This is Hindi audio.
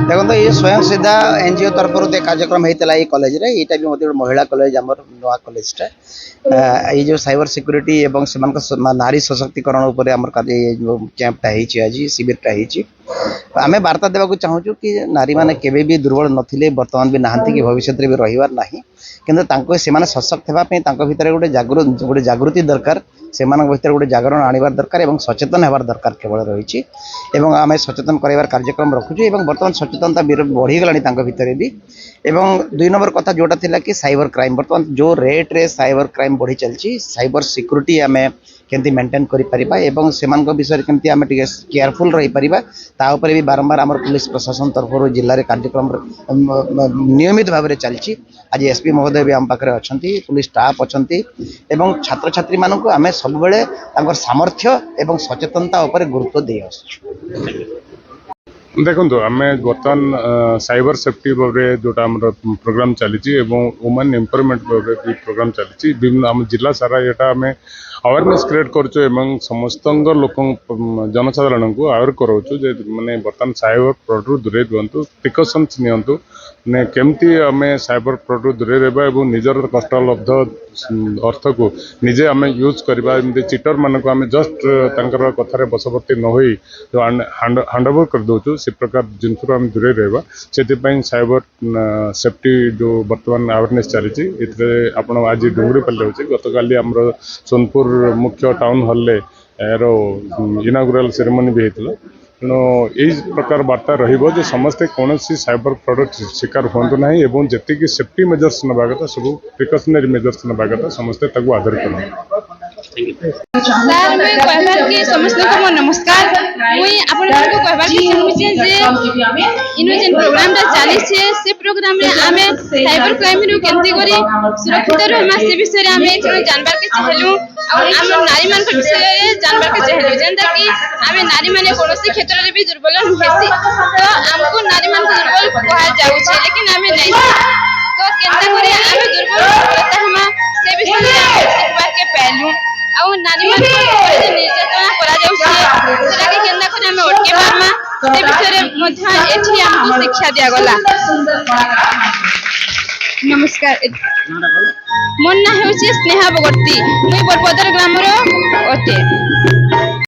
देखो ये स्वयं सिद्धा एनजीओ तरफ कार्यक्रम होता है कॉलेज रे यहाँ भी मतलब महिला कॉलेज आम नुआ कॉलेजटा ये जो साइबर सिक्योरिटी एवं से नारी सशक्तिकरण उपर आम कैंपटा आज शिविरटा आम वार्ता देवाक चाहूँ कि नारी मैंने केवे भी दुर्बल नथिले बर्तमान भी नहांती कि भविष्य में भी रहीबार नहीं किंतु से सशक्त होगापी भितर गोटे जागृति दरकार से भर गोटे जागरण आनबार दरकार और सचेतन होबार दरकार केवल रही आम सचेतन करार कार्यक्रम रखुचु बर्तमान सचेतनता बढ़ीगला भितर भी एवं 2 नंबर कथा जोटा थिला कि साइबर क्राइम बर्तमान जो रेट रे साइबर क्राइम बढ़ी चलची साइबर सिक्योरिटी आम केमती मेंटेन करिपरिबा एवं सेमान विषय केमती आम केयरफुल रही परिबा ता ऊपर भी बारंबार आम पुलिस प्रशासन तरफ जिले में कार्यक्रम नियमित भाव में चलची आज एसपी महोदय भी आम पाखे अच्छा पुलिस स्टाफ अच्छा एवं छात्र छात्री मानक आम सब बेले सामर्थ्य एवं सचेतनता उपर गुरुत्व दे आसुछु। देखो आम बर्तमान साइबर सेफ्टी भाव जोटा प्रोग्राम चली वुमेन एम्पावरमेंट भाव प्रोग्राम चली विभिन्न आम जिला सारा यहाँ आम अवेयरनेस क्रिएट करूँ समस्त लोक जनसाधारण को अवेयर कराऊँ जे माने बर्तमान साइबर फ्रॉड रु दूरे दिंतु प्रिकॉशंस नियंतु ने केमती आम साइबर फ्रॉड रु दूरे रहा और निजर कष्टलब्ध अर्थ को निजे आम यूज करवा एमती चिटर मान को आम जस्ट तर कथार बसवर्ती न हो जो हैंडओवर कर दौचु से प्रकार जिनस आम दूरे रहा से साइबर सेफ्टी जो बर्तमान अवेयरनेस चली आप आज डुंगरीपल्ली होची गत काली आमर सोनपुर मुख्य टाउन हॉल यार इनागुराल सेरेमनी भी होता तेणु यही प्रकार वार्ता रो समस्ते कौन साइबर फ्रॉड शिकार हूँ ना और जी सेफ्टी मेजर्स नवा कथा सब प्रिकॉशनरी मेजर्स नवा कथा समस्ते आदर कर सर मैं कहबार कि समस्त को नमस्कार मुई आपन को कहबार कि चाहूची जे इनो जेन प्रोग्राम ता चाली से प्रोग्राम रे आमे साइबर क्राइम रो केमती करी सुरक्षित रहमा से विषय रे आमे जानबार के चाहलु और आम नारी मान के विषय जानबार के चाहलु जेंता कि आमे नारी माने कोनोसी क्षेत्र रे भी दुर्बल होसी तो हमको नारी मान को दुर्बल कहा जाउ छे लेकिन आमे नहीं तो केनता करी आमे दुर्बल होता हमा से विषय रे सिखबार के पहलू और नारी मान को निर्यातना करा जाउ छे सेटा के केनता करे हमें अटके पारमा से विषय रे मध्य एठी हमको शिक्षा दिया गला। नमस्कार मोर ना हेउची स्नेहा बगर्ती मुई बरपदर ग्राम रो अटे।